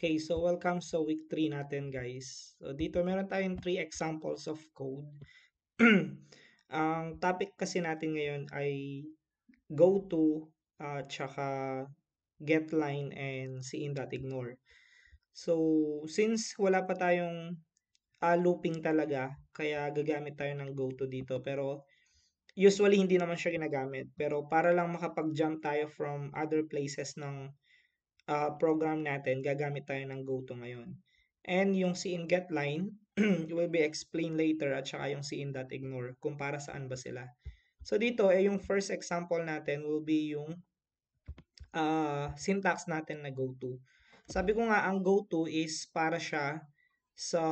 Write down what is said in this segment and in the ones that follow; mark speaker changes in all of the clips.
Speaker 1: Okay, so welcome sa week 3 natin, guys. So dito meron tayong 3 examples of code. Ang topic kasi natin ngayon ay go to, tsaka getLine and cin.ignore. So since wala pa tayong looping talaga, kaya gagamit tayo ng go to dito. Pero usually hindi naman siya ginagamit. Pero para lang makapag-jump tayo from other places ng program natin, gagamit tayo ng goto ngayon. And yung cin getLine will be explained later at saka yung cin.ignore kung para saan ba sila. So dito, yung first example natin will be yung syntax natin na goto. Sabi ko nga, ang goto is para siya sa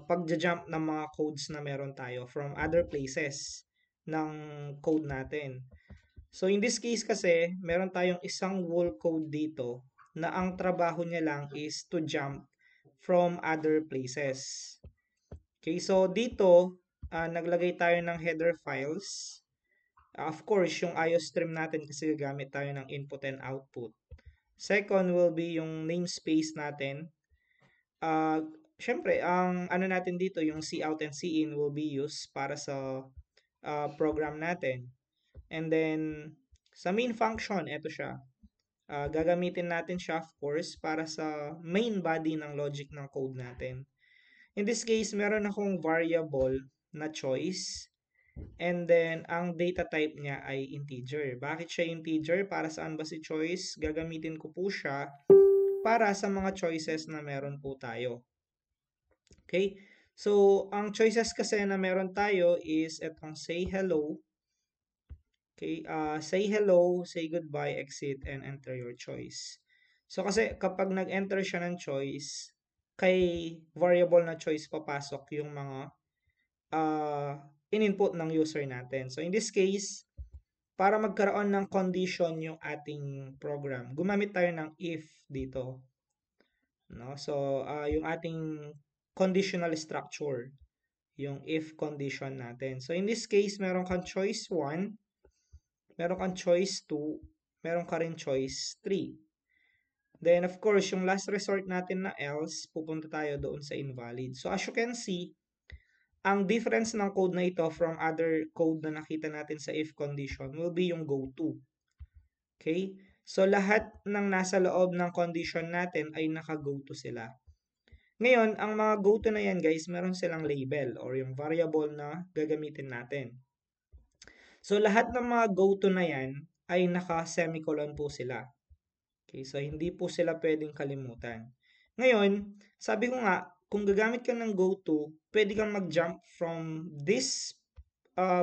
Speaker 1: pagja-jump ng mga codes na meron tayo from other places ng code natin. So in this case kasi, meron tayong isang whole code dito na ang trabaho niya lang is to jump from other places. Okay, so dito, naglagay tayo ng header files. Of course, yung IOStream natin kasi gagamit tayo ng input and output. Second will be yung namespace natin. Uh, Siyempre, ang ano natin dito, yung cout and cin will be used para sa program natin. And then, sa main function, ito siya. Gagamitin natin siya, of course, para sa main body ng logic ng code natin. In this case, meron akong variable na choice. And then, ang data type niya ay integer. Bakit siya integer? Para saan ba si choice? Gagamitin ko po siya para sa mga choices na meron po tayo. Okay? So, ang choices kasi na meron tayo is itong say hello. Okay, say hello, say goodbye, exit, and enter your choice. So kasi kapag nag-enter siya ng choice, kay variable na choice papasok yung mga in-input ng user natin. So in this case, para magkaroon ng condition yung ating program, gumamit tayo ng if dito. No? So yung ating conditional structure, yung if condition natin. So in this case, meron kang choice 1, meron kang choice 2, meron ka rin choice 3. Then, of course, yung last resort natin na else, pupunta tayo doon sa invalid. So, as you can see, ang difference ng code na ito from other code na nakita natin sa if condition will be yung goto. Okay? So, lahat ng nasa loob ng condition natin ay naka-goto sila. Ngayon, ang mga goto na yan, guys, meron silang label or yung variable na gagamitin natin. So, lahat ng mga goto na yan ay naka-semicolon po sila. Okay, so hindi po sila pwedeng kalimutan. Ngayon, sabi ko nga, kung gagamit ka ng goto, pwede kang mag-jump from this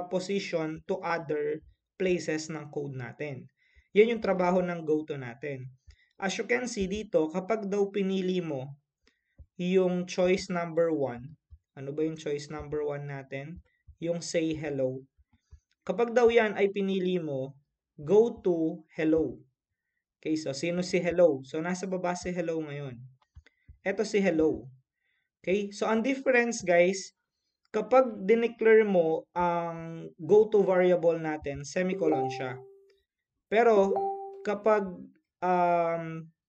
Speaker 1: position to other places ng code natin. Yan yung trabaho ng goto natin. As you can see dito, kapag daw pinili mo yung choice number 1, ano ba yung choice number 1 natin? Yung say hello. Kapag daw yan ay pinili mo, go to hello. Okay, so sino si hello? So nasa baba si hello ngayon. Ito si hello. Okay, so ang difference guys, kapag dineclare mo ang go to variable natin, semicolon siya. Pero kapag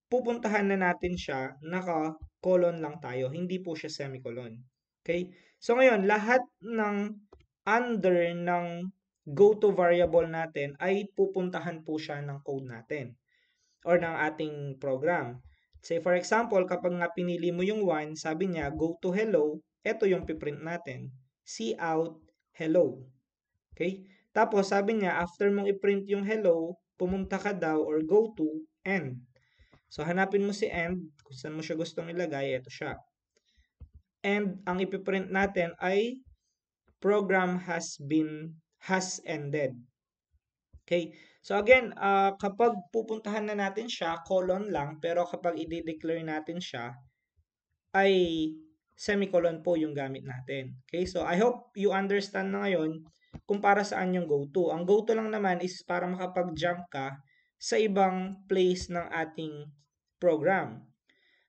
Speaker 1: pupuntahan na natin siya, naka-colon lang tayo, hindi po siya semicolon. Okay? So ngayon, lahat ng under ng go to variable natin ay pupuntahan po siya ng code natin or ng ating program. Say for example, kapag nga pinili mo yung 1, sabi niya go to hello, ito yung piprint natin. Cout hello. Okay? Tapos sabi niya after mong i-print yung hello, pumunta ka daw or go to end. So hanapin mo si end, kung saan mo siya gustong ilagay, ito siya. And ang ipiprint natin ay program has ended. Okay? So again, kapag pupuntahan na natin siya, colon lang, pero kapag i-declare natin siya, ay semicolon po yung gamit natin. Okay? So I hope you understand na ngayon kung para saan yung goto. Ang goto lang naman is para makapag-jump ka sa ibang place ng ating program.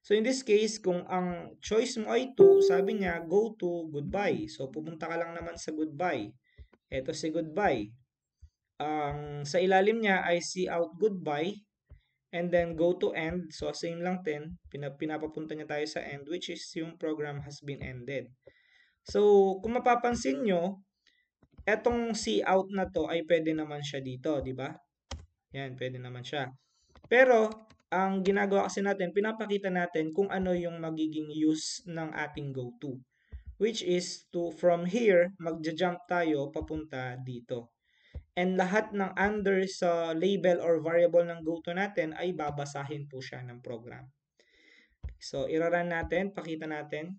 Speaker 1: So in this case, kung ang choice mo ay 2, sabi niya go to goodbye. So pupunta ka lang naman sa goodbye. Ito si goodbye. Sa ilalim niya ay see out goodbye. and then go to end. So, same lang din. Pinapapunta niya tayo sa end, which is yung program has been ended. So, kung mapapansin nyo, etong cout na to ay pwede naman siya dito, di ba? Yan, pwede naman siya. Pero, ang ginagawa kasi natin, pinapakita natin kung ano yung magiging use ng ating goto. Which is to, from here, magja-jump tayo papunta dito. And lahat ng under sa label or variable ng goto natin ay babasahin po siya ng program. So, ira-run natin, pakita natin.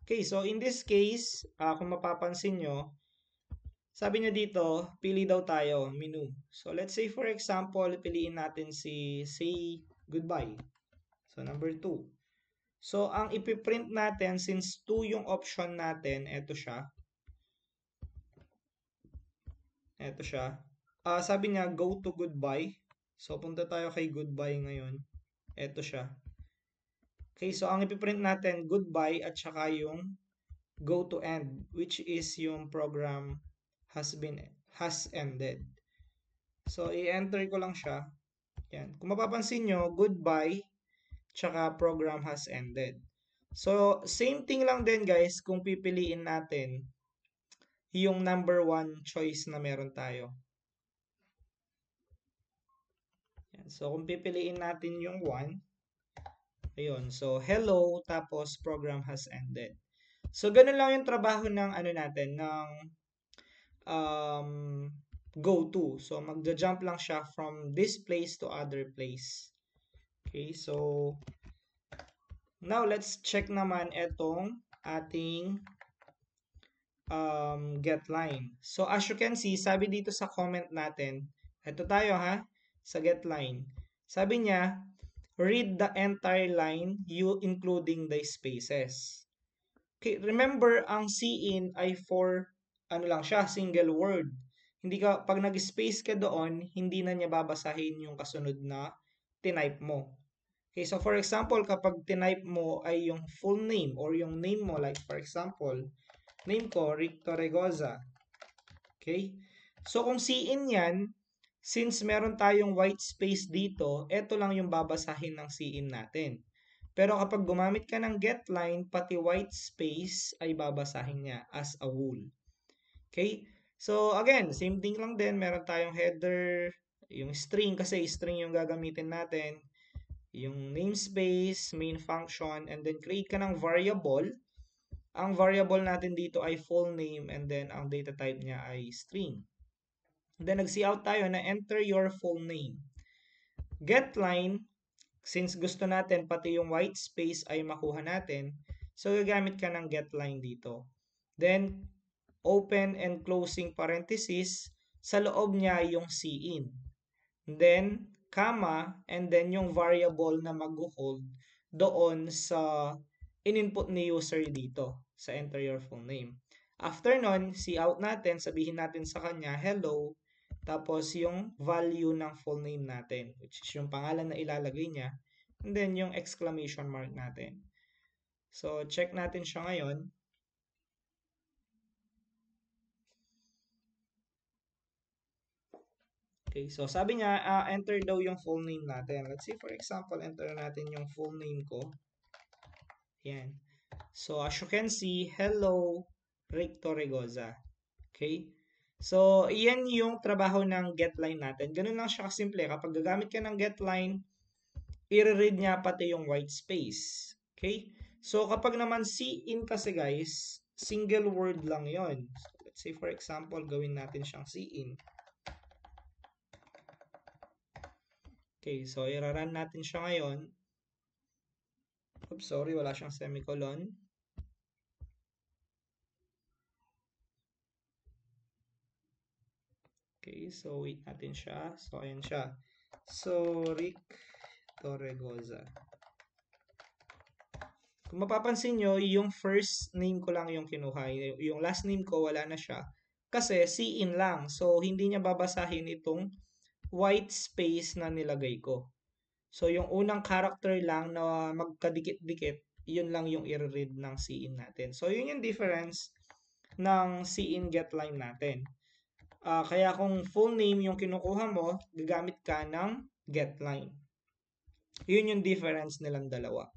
Speaker 1: Okay, so in this case, kung mapapansin nyo, sabi niya dito, pili daw tayo, menu. So, let's say for example, piliin natin si say goodbye. So, number 2. So, ang ipiprint natin, since 2 yung option natin, eto siya. Eto siya. Sabi niya, go to goodbye. So, punta tayo kay goodbye ngayon. Eto siya. Okay, so ang ipiprint natin, goodbye at saka yung go to end, which is yung program has ended. So, i-enter ko lang siya. Yan. Kung mapapansin nyo, goodbye, tsaka program has ended. So, same thing lang din guys kung pipiliin natin yung number 1 choice na meron tayo. Yan. So, kung pipiliin natin yung 1, ayun. So, hello, tapos program has ended. So, ganun lang yung trabaho ng ano natin, ng go to. So, magja-jump lang siya from this place to other place. Okay, so now let's check naman itong ating get line. So, as you can see, sabi dito sa comment natin, ito tayo ha, sa get line. Sabi niya, read the entire line, you including the spaces. Okay, remember, ang cin ay for, ano lang siya, single word. Hindi ka, pag nag-space ka doon, hindi na niya babasahin yung kasunod na tinype mo. Okay, so for example, kapag tinype mo ay yung full name or yung name mo, like for example, name ko, Rick Torregoza. Okay, so kung cin yan, since meron tayong white space dito, ito lang yung babasahin ng cin natin. Pero kapag gumamit ka ng getLine, pati white space ay babasahin niya as a whole. Okay? So, again, same thing lang din. Meron tayong header, yung string kasi string yung gagamitin natin, yung namespace, main function, and then create ka ng variable. Ang variable natin dito ay full name and then ang data type niya ay string. Then, nag-cout tayo na enter your full name. GetLine, since gusto natin pati yung white space ay makuha natin, so gagamit ka ng getLine dito. Then, open and closing parenthesis, sa loob niya yung cin. Then, comma, and then yung variable na mag-hold doon sa in-input ni user dito sa enter your full name. After nun, cout natin, sabihin natin sa kanya, hello, tapos yung value ng full name natin, which is yung pangalan na ilalagay niya, and then yung exclamation mark natin. So, check natin siya ngayon. Okay, so sabi niya, enter daw yung full name natin. Let's say, for example, enter natin yung full name ko. Yan. So, as you can see, hello, Rick Torregoza. Okay? So, iyan yung trabaho ng getLine natin. Ganun lang siya kasimple. Kapag gagamit ka ng getLine, i-read niya pati yung white space. Okay? So, kapag naman cin kasi guys, single word lang yon. So, let's say for example, gawin natin siyang cin. Okay, so i-run natin siya ngayon. Oops, sorry, wala siyang semicolon. Okay, so wait natin siya. So, ayan siya. So, Rick Torregoza. Kung mapapansin nyo, yung first name ko lang yung kinuha. Yung last name ko, wala na siya. Kasi cin lang. So, hindi niya babasahin itong white space na nilagay ko. So, yung unang character lang na magkadikit-dikit, yun lang yung i-read ng cin natin. So, yun yung difference ng cin getLine natin. Kaya kung full name yung kinukuha mo, gagamit ka ng getLine. Yun yung difference nilang dalawa.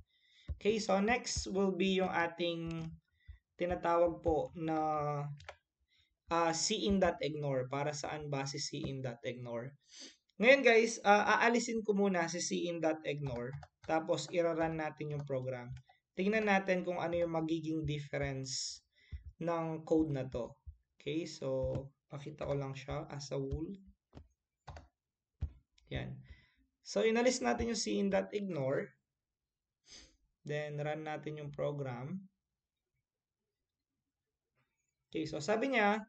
Speaker 1: Okay, so next will be yung ating tinatawag po na cin.ignore. Para saan ba si cin.ignore? Ngayon guys, aalisin ko muna si cin.ignore. Tapos ira-run natin yung program. Tingnan natin kung ano yung magiging difference ng code na to. Okay, so pakita ko lang siya as a whole. Yan. So inalis natin yung cin.ignore. Then run natin yung program. Okay, so sabi niya,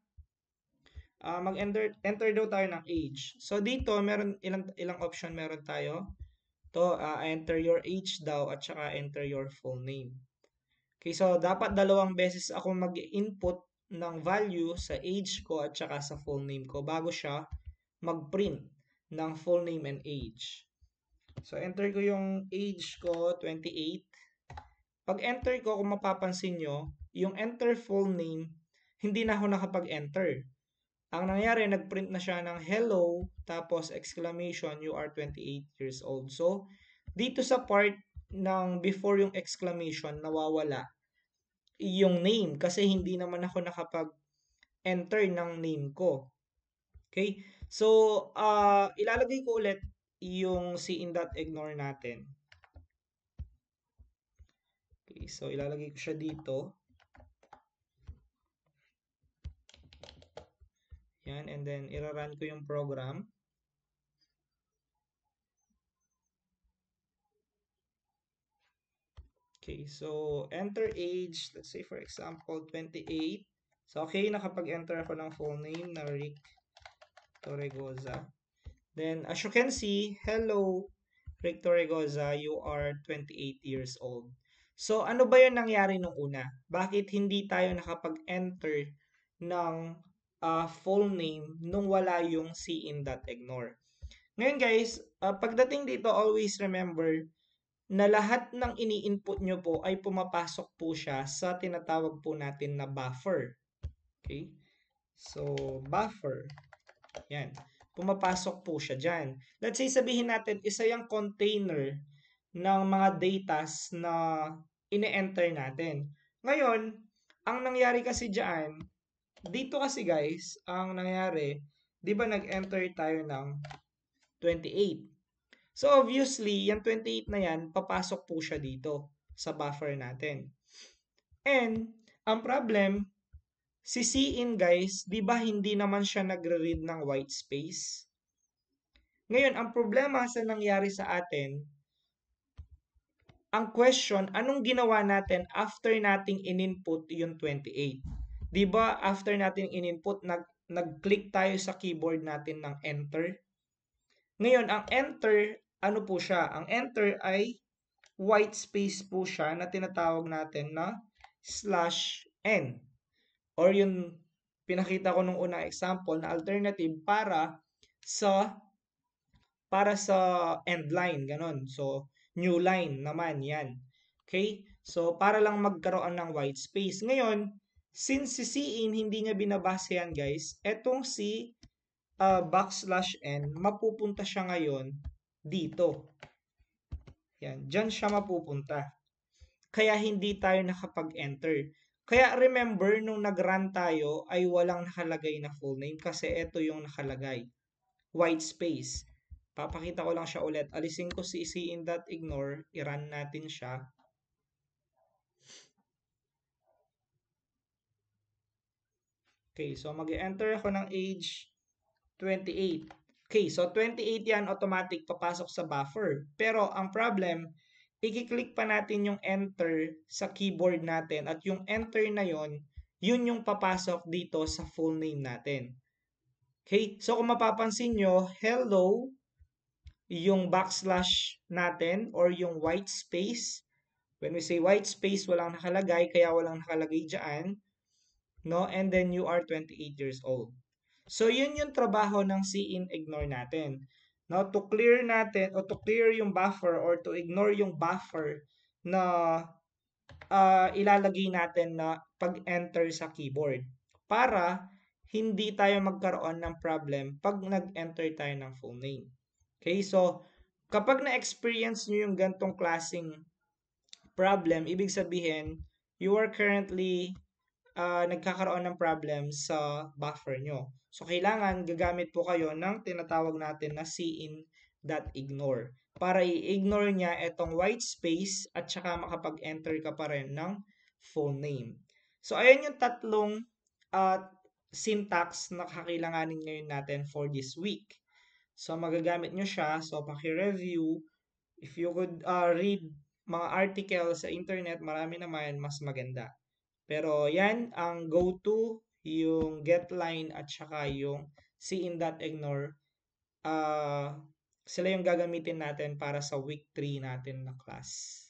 Speaker 1: enter daw tayo ng age. So dito meron ilang option meron tayo. To enter your age daw at saka enter your full name. Okay, so dapat dalawang beses ako mag-input ng value sa age ko at saka sa full name ko bago siya mag-print ng full name and age. So enter ko yung age ko, 28. Pag enter ko, kung mapapansin nyo, yung enter full name, hindi na ako nakapag-enter. Ang nangyari, nag-print na siya ng hello, tapos exclamation, you are 28 years old. So, dito sa part ng before yung exclamation, nawawala yung name kasi hindi naman ako nakapag-enter ng name ko. Okay? So, ilalagay ko ulit yung cin.ignore natin. Okay, so ilalagay ko siya dito. Yan, and then ira-run ko yung program. Okay, so enter age, let's say for example 28. So okay, nakapag-enter ako ng full name na Rick Torregoza. Then as you can see, hello Rick Torregoza, you are 28 years old. So ano ba 'yung nangyari nung una? Bakit hindi tayo nakapag-enter ng full name nung wala yung cin.ignore? Ngayon guys, pagdating dito, always remember na lahat ng ini-input nyo po ay pumapasok po siya sa tinatawag po natin na buffer. Okay? So, buffer. Yan. Pumapasok po siya dyan. Let's say sabihin natin, isa yung container ng mga datas na ine-enter natin. Ngayon, ang nangyari kasi dyan, dito kasi guys, ang nangyari, di ba nag-enter tayo ng 28. So obviously, yung 28 na yan, papasok po siya dito sa buffer natin. And, ang problem, si cin guys, di ba hindi naman siya nagre-read ng white space? Ngayon, ang problema sa nangyari sa atin, ang question, anong ginawa natin after nating in-input yung 28? Di ba after nating in-input, nag-click tayo sa keyboard natin ng enter? Ngayon, ang enter, ano po siya? Ang enter ay white space po siya na tinatawag natin na /n. Or yung pinakita ko nung unang example na alternative sa end line, ganon. So, new line naman yan. Okay? So, para lang magkaroon ng white space. Ngayon, since si cin hindi niya binabase yan guys, etong si \n, mapupunta siya ngayon dito. Yan, dyan siya mapupunta. Kaya hindi tayo nakapag-enter. Kaya remember, nung nag-run tayo, ay walang nakalagay na full name kasi ito yung nakalagay. White space. Papakita ko lang siya ulit. Alisin ko si cin.ignore. I-run natin siya. Okay, so mag-enter ako ng age 28. Okay, so 28 yan, automatic papasok sa buffer. Pero ang problem, i-click pa natin yung enter sa keyboard natin at yung enter na yon, yun yung papasok dito sa full name natin. Okay, so kung mapapansin nyo, hello, yung backslash natin or yung white space. When we say white space, walang nakalagay, kaya walang nakalagay dyan. No? And then you are 28 years old. So, yun yung trabaho ng cin.ignore natin. Now, to clear natin, o to clear yung buffer, or to ignore yung buffer na ilalagay natin na pag-enter sa keyboard. Para hindi tayo magkaroon ng problem pag nag-enter tayo ng full name. Okay, so kapag na-experience nyo yung gantong klaseng problem, ibig sabihin, you are currently nagkakaroon ng problem sa buffer nyo. So, kailangan gagamit po kayo ng tinatawag natin na cin.ignore para i-ignore niya itong white space at saka makapag-enter ka pa rin ng full name. So, ayan yung tatlong uh, syntax na kakailanganin ngayon natin for this week. So, magagamit nyo siya. So, paki-review. If you could read mga article sa internet, marami naman, mas maganda. Pero yan, ang go-to, yung getLine at saka yung cin.ignore, sila yung gagamitin natin para sa week 3 natin na class.